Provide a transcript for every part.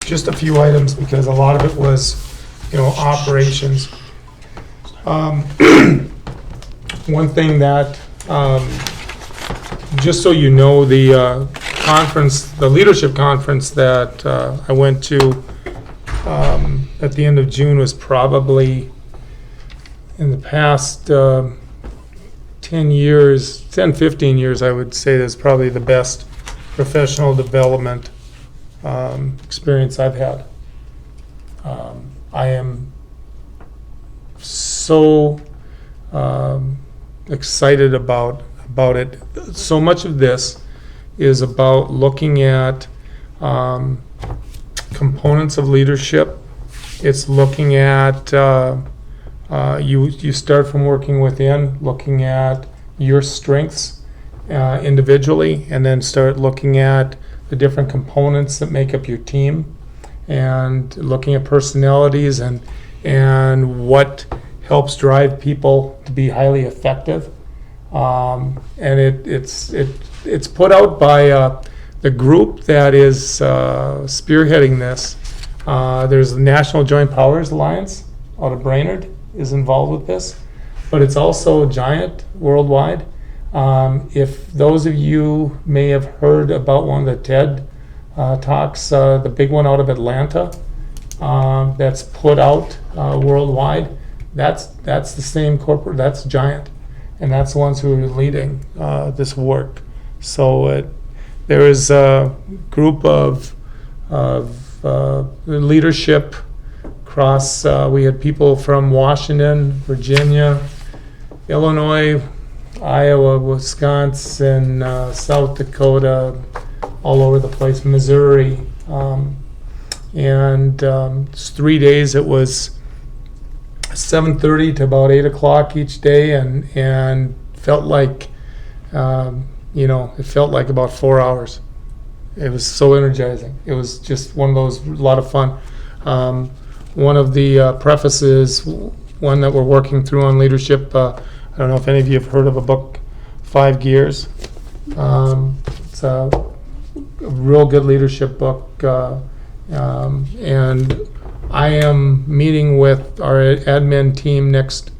just a few items because a lot of it was, operations. One thing that, just so you know, the conference, the leadership conference that I went to at the end of June was probably in the past 10 years, 10, 15 years, I would say that's probably the best professional development experience I've had. I am so excited about it. So much of this is about looking at components of leadership. It's looking at you start from working within, looking at your strengths individually, and then start looking at the different components that make up your team, and looking at personalities and what helps drive people to be highly effective. And it's put out by the group that is spearheading this. There's the National Joint Powers Alliance out of Brainerd is involved with this, but it's also Giant worldwide. If those of you may have heard about one of the TED Talks, the big one out of Atlanta, that's put out worldwide, that's the same corporate, that's Giant, and that's the ones who are leading this work. So there is a group of leadership across, we had people from Washington, Virginia, Illinois, Iowa, Wisconsin, South Dakota, all over the place, Missouri, and it's 3 days. It was 7:30 to about 8 o'clock each day, and felt like, it felt like about 4 hours. It was so energizing. It was just one of those, a lot of fun. One of the prefaces, one that we're working through on leadership, I don't know if any of you have heard of a book, 5 Gears. It's a real good leadership book. And I am meeting with our admin team next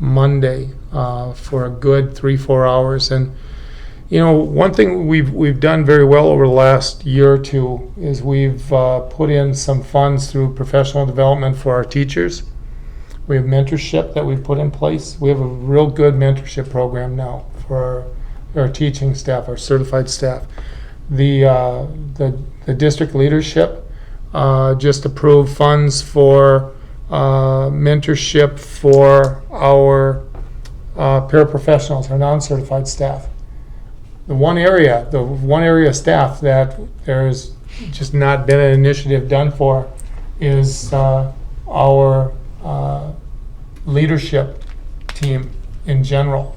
Monday for a good 3-4 hours. And one thing we've done very well over the last year or two is we've put in some funds through professional development for our teachers. We have mentorship that we've put in place. We have a real good mentorship program now for our teaching staff, our certified staff. The district leadership just approved funds for mentorship for our paraprofessionals, our non-certified staff. The one area of staff that there's just not been an initiative done for is our leadership team in general.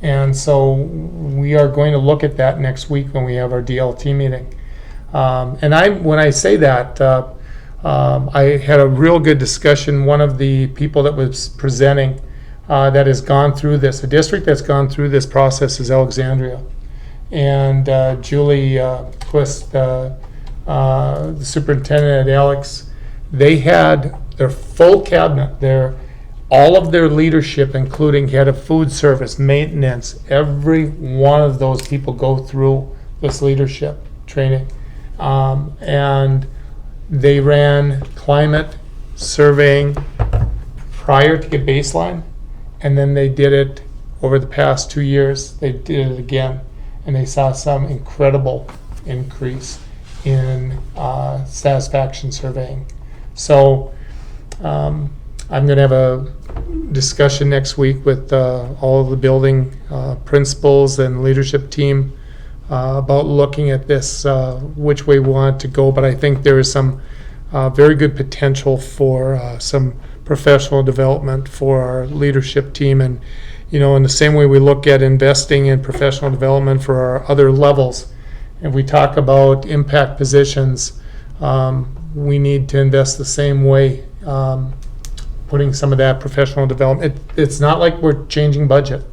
And so we are going to look at that next week when we have our DLT meeting. When I say that, I had a real good discussion. One of the people that was presenting that has gone through this, a district that's gone through this process is Alexandria. And Julie Quist, the superintendent at Alex, they had their full cabinet, all of their leadership, including head of food service, maintenance, every one of those people go through this leadership training. And they ran climate surveying prior to get baseline, and then they did it over the past 2 years. They did it again, and they saw some incredible increase in satisfaction surveying. So I'm going to have a discussion next week with all of the building principals and leadership team about looking at this, which way we want to go. But I think there is some very good potential for some professional development for our leadership team. And, in the same way we look at investing in professional development for our other levels, and we talk about impact positions, we need to invest the same way, putting some of that professional development. It's not like we're changing budget,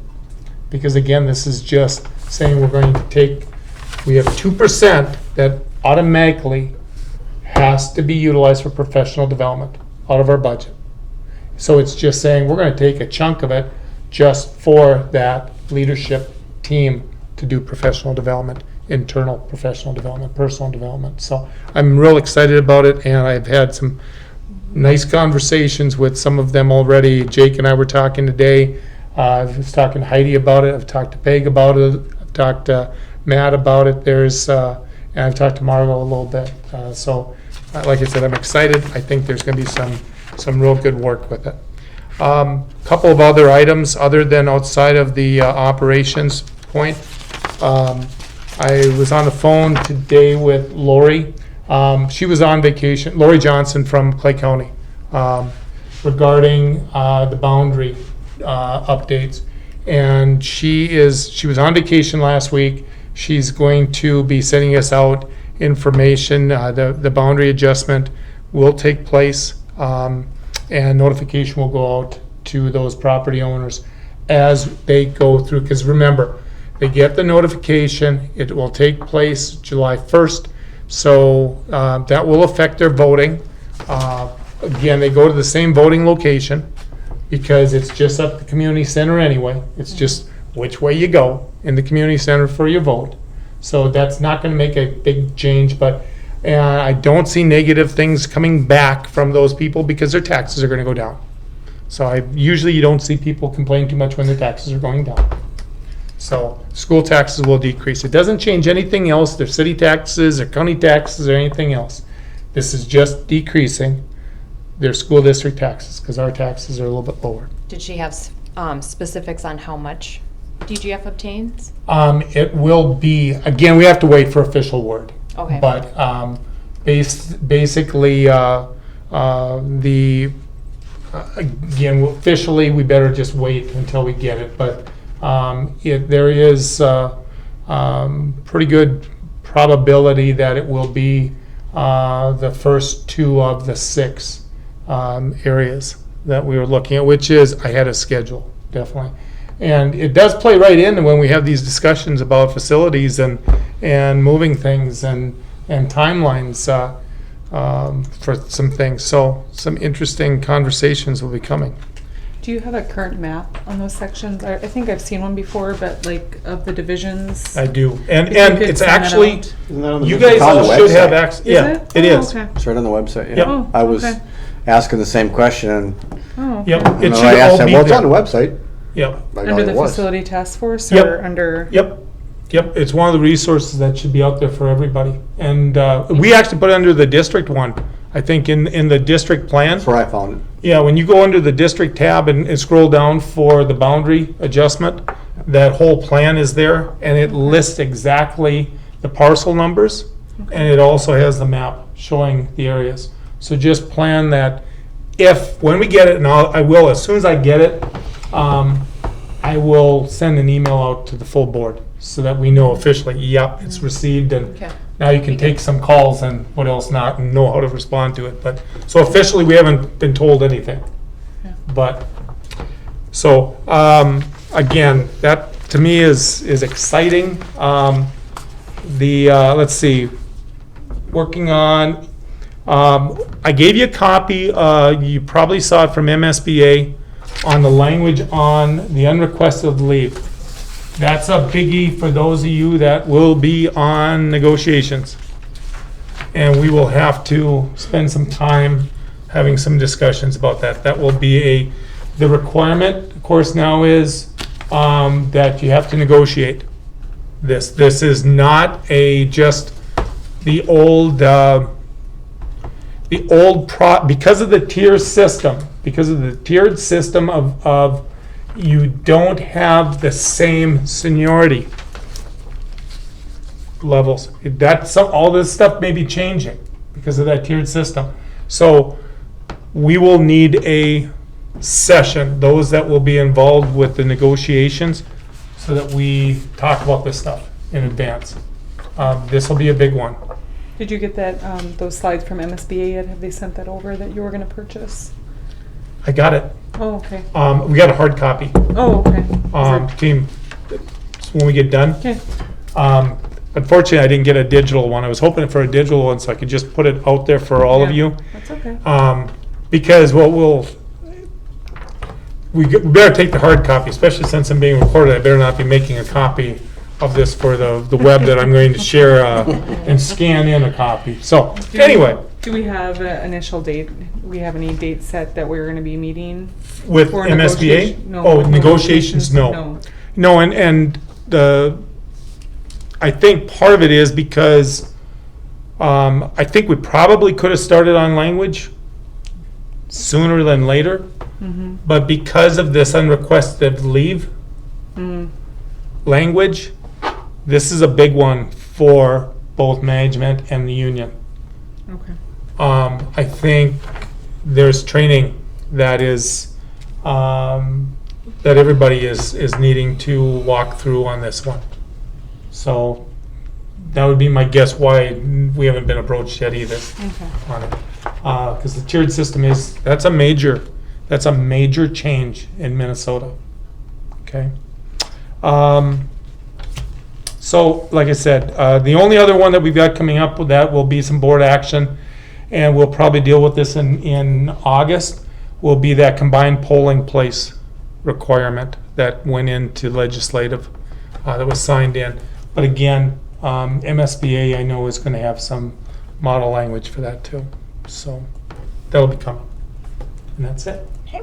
because again, this is just saying we have 2% that automatically has to be utilized for professional development out of our budget. So it's just saying we're going to take a chunk of it just for that leadership team to do professional development, internal professional development, personal development. So I'm real excited about it, and I've had some nice conversations with some of them already. Jake and I were talking today. I was talking to Heidi about it. I've talked to Peg about it. I've talked to Matt about it. And I've talked to Margot a little bit. Like I said, I'm excited. I think there's going to be some real good work with it. Couple of other items other than outside of the operations point. I was on the phone today with Lori. She was on vacation, Lori Johnson from Clay County, regarding the boundary updates. And she was on vacation last week. She's going to be sending us out information. The boundary adjustment will take place, and notification will go out to those property owners as they go through. Because remember, they get the notification. It will take place July 1st. So that will affect their voting. Again, they go to the same voting location because it's just at the community center anyway. It's just which way you go in the community center for your vote. So that's not going to make a big change, but I don't see negative things coming back from those people because their taxes are going to go down. So usually you don't see people complain too much when their taxes are going down. So school taxes will decrease. It doesn't change anything else, their city taxes or county taxes or anything else. This is just decreasing their school district taxes because our taxes are a little bit lower. Did she have specifics on how much DGF obtains? It will be, again, we have to wait for official word. Okay. But basically, again, officially, we better just wait until we get it. But there is pretty good probability that it will be the first two of the 6 areas that we were looking at, which is ahead of schedule, definitely. And it does play right in when we have these discussions about facilities and moving things and timelines for some things. So some interesting conversations will be coming. Do you have a current map on those sections? I think I've seen one before, but like of the divisions. I do, and could it's send that actually out. Isn't that on the you website? guys It's on all the should website. have access. Yeah, Is it is. Okay. It's right on the website. Yeah. Yep. Oh, I was okay. asking the same question. Oh, okay. Yep, it And should I asked all them, be well, it's on the there. website. Yep, I Under know the it was. facility task force Yep. or under? yep. It's one of the resources that should be out there for everybody. And we actually put it under the district one. I think in the district plan. That's where I found it. Yeah, when you go under the district tab and scroll down for the boundary adjustment, that whole plan is there, and it lists exactly the parcel numbers, and it also has the map showing the areas. So just plan that when we get it, and I will, as soon as I get it, I will send an email out to the full board so that we know officially, yep, it's received, and Okay. now you can take some calls and what else not, and know how to respond to it. But, so officially, we haven't been told anything. Yeah. But, so, again, that to me is exciting. Let's see, working on, I gave you a copy, you probably saw it from MSBA, on the language on the unrequested leave. That's a biggie for those of you that will be on negotiations. And we will have to spend some time having some discussions about that. That will be the requirement, of course, now is that you have to negotiate this. This is not just the old, because of the tiered system of you don't have the same seniority levels. All this stuff may be changing because of that tiered system. So we will need a session, those that will be involved with the negotiations, so that we talk about this stuff in advance. This will be a big one. Did you get that, those slides from MSBA yet? Have they sent that over that you were gonna purchase? I got it. Oh, okay. We got a hard copy. Oh, okay. Team, when we get done. Okay. Unfortunately, I didn't get a digital one. I was hoping for a digital one so I could just put it out there for all of Yeah. you. That's okay. Because we better take the hard copy, especially since I'm being recorded. I better not be making a copy of this for the web that I'm going to share and scan in a copy. So anyway, Do we have an initial date? We have any date set that we're gonna be meeting? with for MSBA, negotiation? oh, negotiations, no. No, and I think part of it is because I think we probably could have started on language sooner than later, Mm-hmm. but because of this unrequested leave Mm. language, this is a big one for both management and the union. Okay. I think there's training that is that everybody is needing to walk through on this one. So that would be my guess why we haven't been approached yet either Okay. on it. Because the tiered system that's a major change in Minnesota. Okay. So like I said, the only other one that we've got coming up with that will be some board action, and we'll probably deal with this in August, will be that combined polling place requirement that went into legislative, that was signed in. But again, MSBA I know is gonna have some model language for that too. So that'll be coming. And that's it. Okay.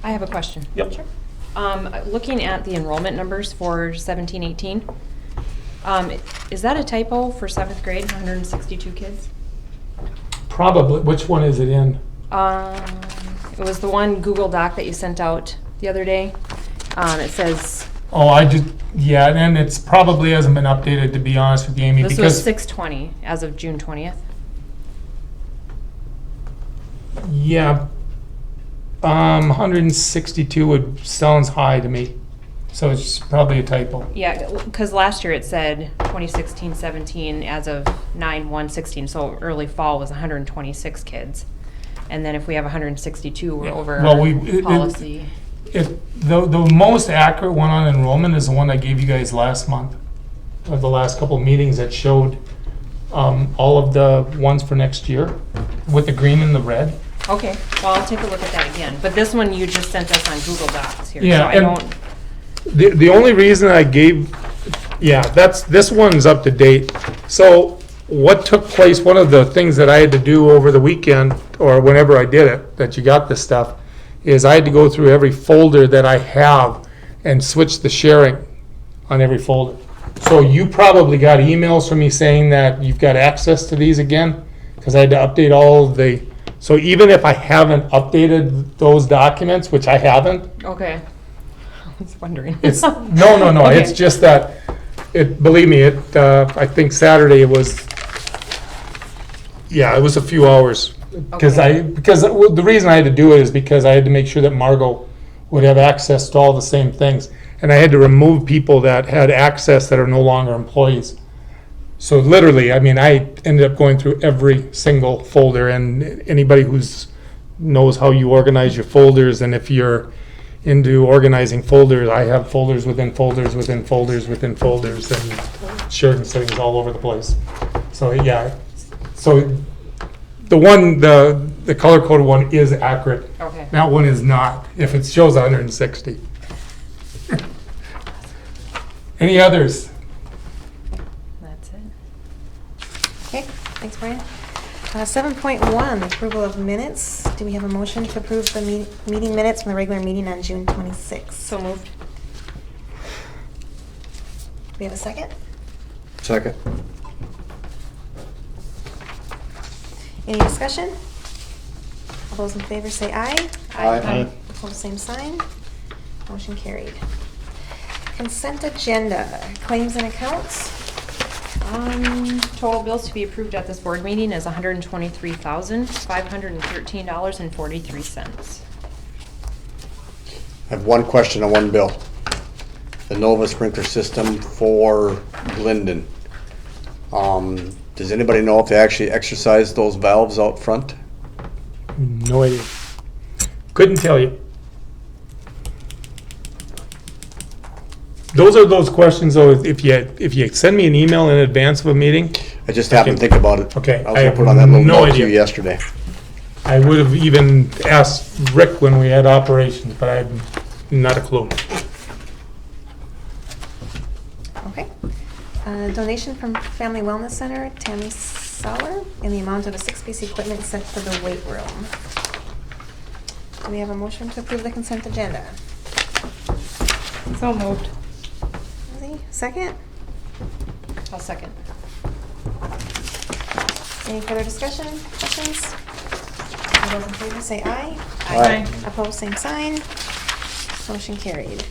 I have a question. Yep. Sure. Looking at the enrollment numbers for 17-18, is that a typo for 7th grade, 162 kids? Probably, which one is it in? It was the one Google Doc that you sent out the other day. It says, Oh, yeah, and it's probably hasn't been updated, to be honest with you, Amy, this was because, 620 as of June 20th. yeah, 162 sounds high to me, so it's probably a typo. Yeah, because last year it said 2016-17 as of 9/1/16, so early fall was 126 kids. And then if we have 162, we're Yeah. over Well, our policy. The most accurate one on enrollment is the one I gave you guys last month, or the last couple of meetings that showed all of the ones for next year with the green and the red. Okay, well, I'll take a look at that again. But this one you just sent us on Google Docs here, so Yeah, I and- don't, The only reason I gave, yeah, this one's up to date. So what took place, one of the things that I had to do over the weekend, or whenever I did it, that you got this stuff, is I had to go through every folder that I have and switch the sharing on every folder. So you probably got emails from me saying that you've got access to these again, because I had to update all of the, so even if I haven't updated those documents, which I haven't, okay. I was wondering. it's, no, Okay. it's just that, believe me, I think Saturday it was, yeah, it was a few hours. Because the reason I had to do it is because I had to make sure that Margot would have access to all the same things. And I had to remove people that had access that are no longer employees. So literally, I mean, I ended up going through every single folder, and anybody knows how you organize your folders, and if you're into organizing folders, I have folders within folders within folders within folders, and sharing settings all over the place. So yeah, so the color coded one is accurate. Okay. That one is not, if it shows 160. Any others? That's it. Okay, thanks, Brian. 7.1, approval of minutes. Do we have a motion to approve the meeting minutes from the regular meeting on June 26th? So moved. Do we have a second? Second. Any discussion? All those in favor say aye. Aye. Opposed, same sign. Motion carried. Consent agenda, claims and accounts. Total bills to be approved at this board meeting is $123,513.43. I have one question on one bill. The Nova sprinkler system for Glendon. Does anybody know if they actually exercise those valves out front? No idea. Couldn't tell you. those are those questions, though, if you send me an email in advance of a meeting, I just happened to think about it. Okay, I was I gonna have put on that little no note to you idea. yesterday. I would have even asked Rick when we had operations, but I have not a clue. Okay. Donation from Family Wellness Center, Tammy Soller, in the amount of a 6-piece equipment set for the weight room. Do we have a motion to approve the consent agenda? So moved. Lindsay, second? I'll second. Any further discussion, questions? All those in favor say aye. Aye. Opposed, same sign. Motion carried.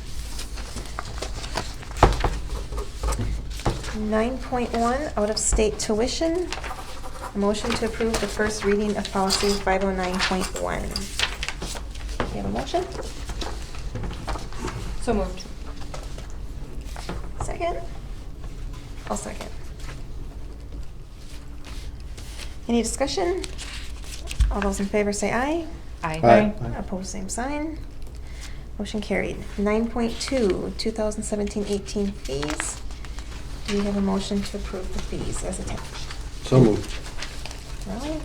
9.1, out-of-state tuition. A motion to approve the first reading of policy 509.1. You have a motion? So moved. Second? I'll second. Any discussion? All those in favor say aye. Aye. Opposed, same sign. Motion carried. 9.2, 2017-18 fees. Do we have a motion to approve the fees as attached? So moved. Raleigh?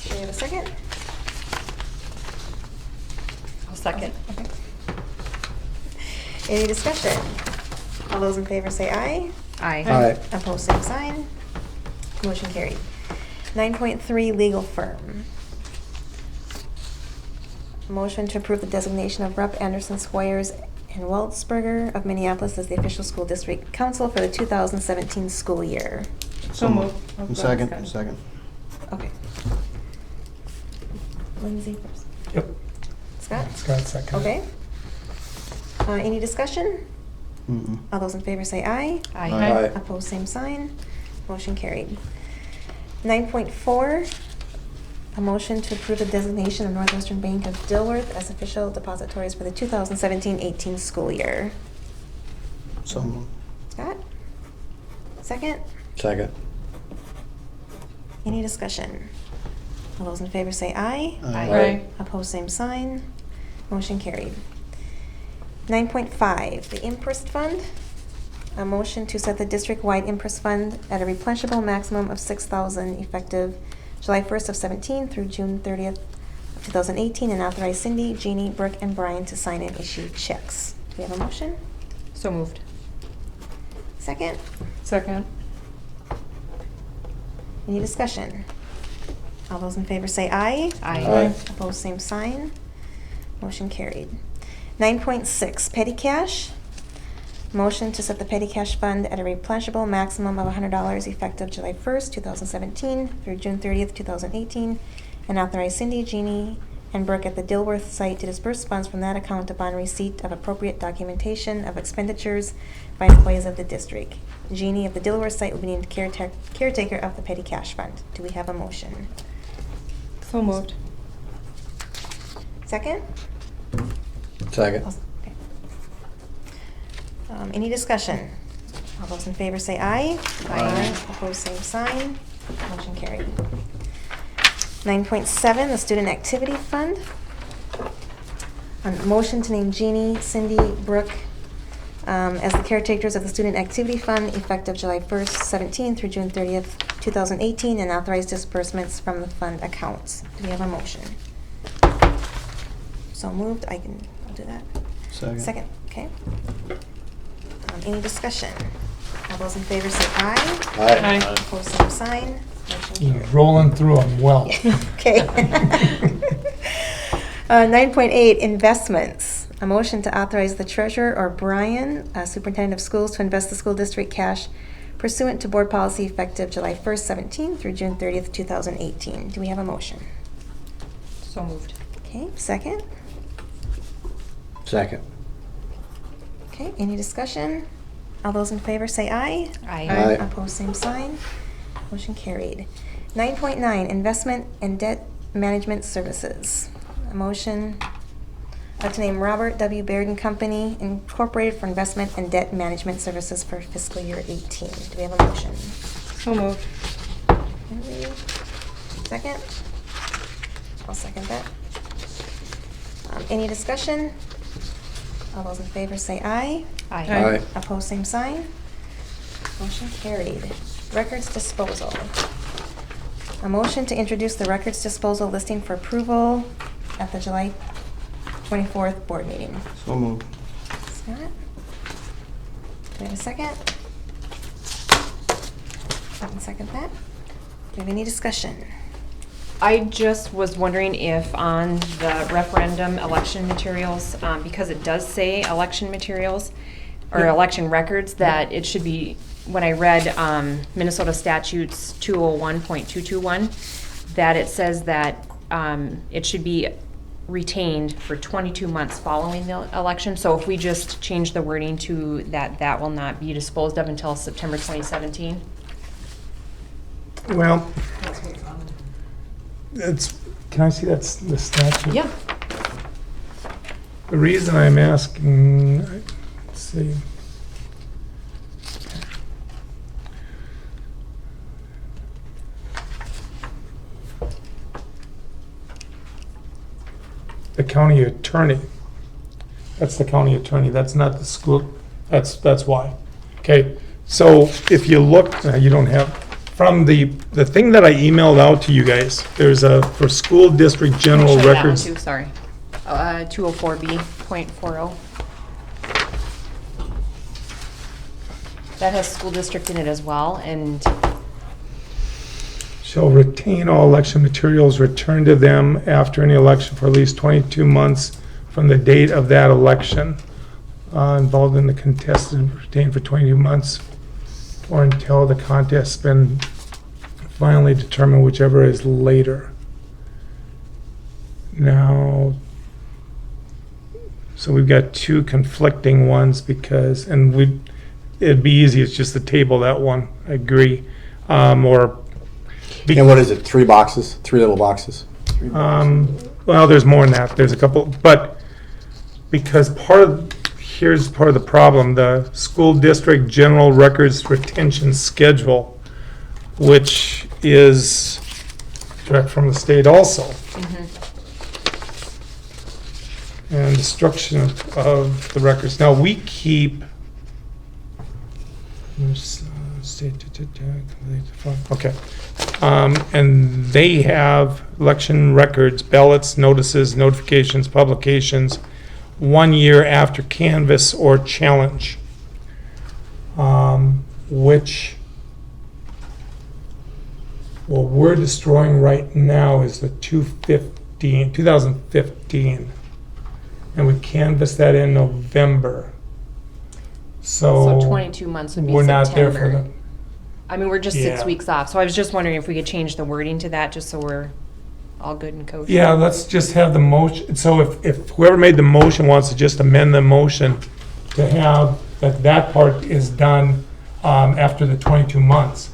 Do we have a second? I'll second. Okay. Any discussion? All those in favor say aye. Aye. Opposed, same sign. Motion carried. 9.3, legal firm. Motion to approve the designation of Rupp, Anderson, Squires, and Waltzberger of Minneapolis as the official school district council for the 2017 school year. So moved. Oh, go ahead, Scott. Second. Okay. Lindsay first. Yep. Scott? Scott, second. Okay. Any discussion? Mm-mm. All those in favor say aye. Aye. Opposed, same sign. Motion carried. 9.4, a motion to approve the designation of Northwestern Bank of Dilworth as official depositories for the 2017-18 school year. So moved. Scott? Second? Second. Any discussion? All those in favor say aye. Aye. Opposed, same sign. Motion carried. 9.5, the IMPRIST Fund. A motion to set the district-wide IMPRIST Fund at a replenishable maximum of $6,000 effective July 1st of 17 through June 30th of 2018, and authorize Cindy, Jeannie, Brooke, and Brian to sign and issue checks. Do we have a motion? So moved. Second? Second. Any discussion? All those in favor say aye. Aye. Opposed, same sign. Motion carried. 9.6, petty cash. Motion to set the petty cash fund at a replenishable maximum of $100 effective July 1st, 2017 through June 30th, 2018, and authorize Cindy, Jeannie, and Brooke at the Dilworth site to disperse funds from that account upon receipt of appropriate documentation of expenditures by employees of the district. Jeannie of the Dilworth site will be named caretaker of the petty cash fund. Do we have a motion? So moved. Second? Second. Okay. Any discussion? All those in favor say aye. Aye. Opposed, same sign. Motion carried. 9.7, the Student Activity Fund. Motion to name Jeannie, Cindy, Brooke as the caretakers of the Student Activity Fund effective July 1st, 17 through June 30th, 2018, and authorize disbursements from the fund accounts. Do we have a motion? So moved. I'll do that. Second, okay. Any discussion? All those in favor say aye. Aye. Opposed, same sign. Motion He's carried. rolling through them well. Okay. 9.8, investments. A motion to authorize the treasurer or Brian, superintendent of schools, to invest the school district cash pursuant to board policy effective July 1st, 17 through June 30th, 2018. Do we have a motion? So moved. Okay, second. Second. Okay, any discussion? All those in favor say aye. Aye. Opposed, same sign. Motion carried. 9.9, investment and debt management services. A motion to name Robert W. Baird and Company Incorporated for investment and debt management services for fiscal year 18. Do we have a motion? So moved. Lindsay, second? I'll second that. Any discussion? All those in favor say aye. Aye. Opposed, same sign. Motion carried. Records disposal. A motion to introduce the records disposal listing for approval at the July 24th board meeting. So moved. Scott? Do we have a second? I can second that. Do we have any discussion? I just was wondering if on the referendum election materials, because it does say election materials or election records, that it should be, when I read Minnesota statutes 201.221, that it says that it should be retained for 22 months following the election. So if we just change the wording to that will not be disposed of until September 2017. Well, can I see the statute? Yeah. The reason I'm asking, let's see. The county attorney. That's the county attorney, that's not the school, that's why. Okay, so if you look, you don't have, from the thing that I emailed out to you guys, there's for school district general Show that one records. too, sorry. 204B.40. That has school district in it as well, and Shall retain all election materials returned to them after any election for at least 22 months from the date of that election. Involved in the contest and retained for 22 months or until the contest's been finally determined, whichever is later. Now, so we've got two conflicting ones because, and it'd be easy, it's just to table that one, I agree. Or And what is it, 3 boxes, 3 little boxes? well, there's more than that. There's a couple, but because here's part of the problem, the school district general records retention schedule, which is direct from the state also. And destruction of the records. Now, we keep, okay. And they have election records, ballots, notices, notifications, publications, 1 year after canvass or challenge. Which, what we're destroying right now is the 2015. And we canvassed that in November. so 22 months would be We're not there September. for the, I mean, we're just 6 Yeah. weeks off, so I was just wondering if we could change the wording to that, just so we're all good and kosher. yeah, let's just have the motion, so if whoever made the motion wants to just amend the motion to have that part is done after the 22 months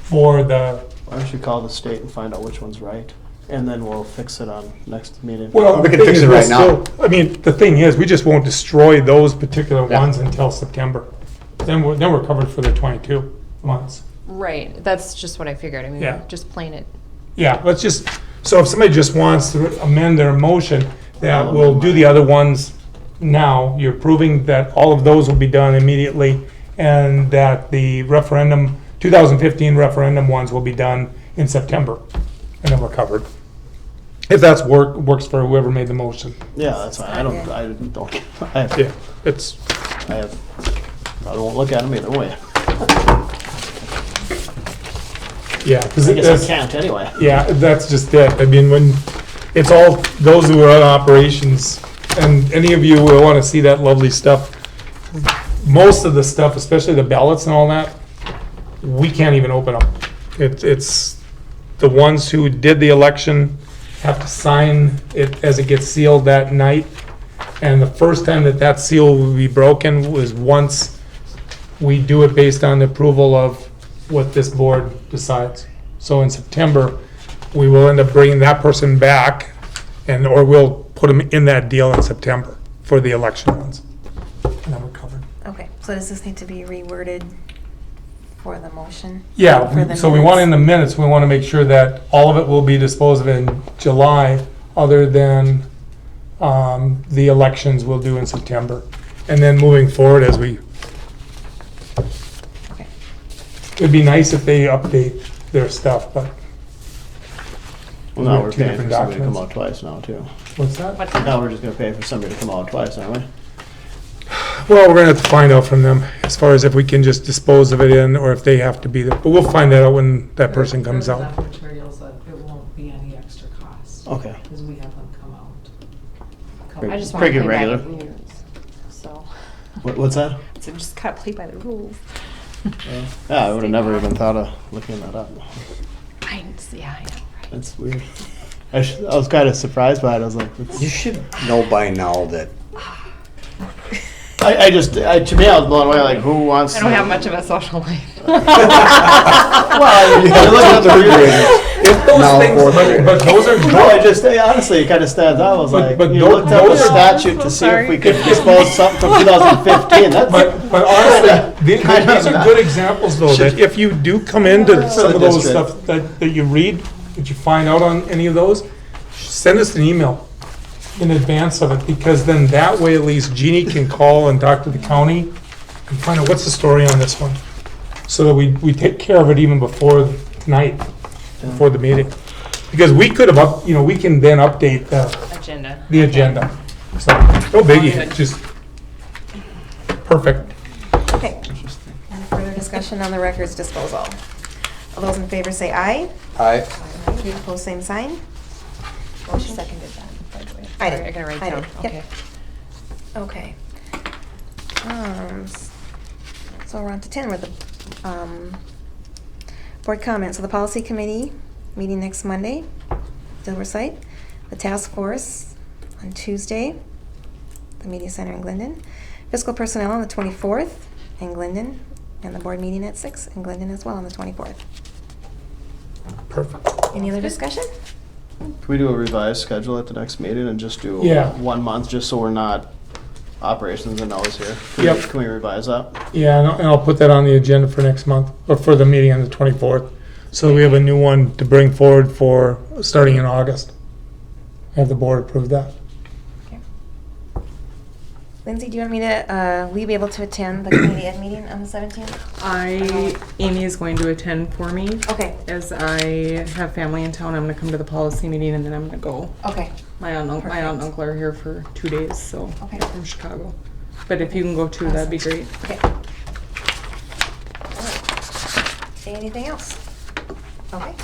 for the, Why don't you call the state and find out which one's right? And then we'll fix it on next meeting. well, We can the thing fix is, it we'll right now. still- I mean, the thing is, we just won't destroy those particular Yeah. ones until September. Then we're covered for the 22 months. Right, that's just what I figured. I mean, Yeah. just plain it. Yeah, let's just, so if somebody just wants to amend their motion, that we'll do the other ones now. You're proving that all of those will be done immediately, and that the referendum, 2015 referendum ones will be done in September, and then we're covered. If that's works for whoever made the motion. Yeah, that's fine. I don't, I have, Yeah, it's, I won't look at them either way. yeah, because I guess I can't anyway. yeah, that's just it. I mean, when, it's all those who are in operations, and any of you who want to see that lovely stuff, most of the stuff, especially the ballots and all that, we can't even open them. It's the ones who did the election have to sign it as it gets sealed that night. And the first time that seal will be broken was once we do it based on the approval of what this board decides. So in September, we will end up bringing that person back, or we'll put them in that deal in September for the election ones. And then we're covered. Okay, so does this need to be reworded for the motion? For Yeah, the so we want minutes? in the minutes, we want to make sure that all of it will be disposed of in July, other than The elections we'll do in September. And then moving forward as we, Okay. it'd be nice if they update their stuff, but Well, We now have we're two paying for different somebody to come documents. out twice now too. what's that? What's Now we're just gonna pay for somebody to come out twice, aren't we? Well, we're gonna have to find out from them as far as if we can just dispose of it in or if they have to be there. But we'll find that out when that person comes There's out. enough materials that it won't be any extra cost. Okay. Because we have them come out. Great. I just want to Pretty play by the regular. rules, so. What's that? So just gotta play by the rules. Yeah, I would have never even thought of looking that up. Yeah, I know, right? That's weird. I was kind of surprised by it. I was like, You should know by now that to me, I was blown away. Like, who wants? I don't have much of a social life. Well, you're looking at the third real. graders, now fourth graders. But those are No, I just honestly, it kind of stands out. I was like, but you those- looked up the those are- statute to see if we could dispose something from 2015. That's But honestly, these are good examples though, that if you do come into some of those district. stuff that you read, that you find out on any of those, send us an email in advance of it, because then that way at least Jeannie can call and talk to the county and find out what's the story on this one. So that we take care of it even before tonight, before the meeting. Because we could have we can then update Agenda. the agenda. So, no biggie, just perfect. Okay. Any further discussion on the records disposal? All those in favor say aye. I, Any opposed, same sign. Motion seconded that. I did. I gotta write I down, did. Yep. okay. Okay. So we're on to 10 with the board comments. So the policy committee meeting next Monday, Silver Site. The task force on Tuesday, the media center in Glendon. Fiscal personnel on the 24th in Glendon, and the board meeting at 6 in Glendon as well on the 24th. Perfect. Any other discussion? Can we do a revised schedule at the next meeting and just do Yeah. 1 month, just so we're not operations and always here? Yep. Can we revise that? Yeah, and I'll put that on the agenda for next month, or for the meeting on the 24th. So we have a new one to bring forward for starting in August. Have the board approve that. Lindsay, do you want me to, will you be able to attend the community ed meeting on the 17th? Amy is going to attend for me. Okay, As I have family in town, I'm gonna come to the policy meeting and then I'm gonna go. okay. My aunt and Perfect. uncle are here for 2 days, so Okay. they're from Chicago. But if you can go too, that'd be great. Okay. Anything else? Okay.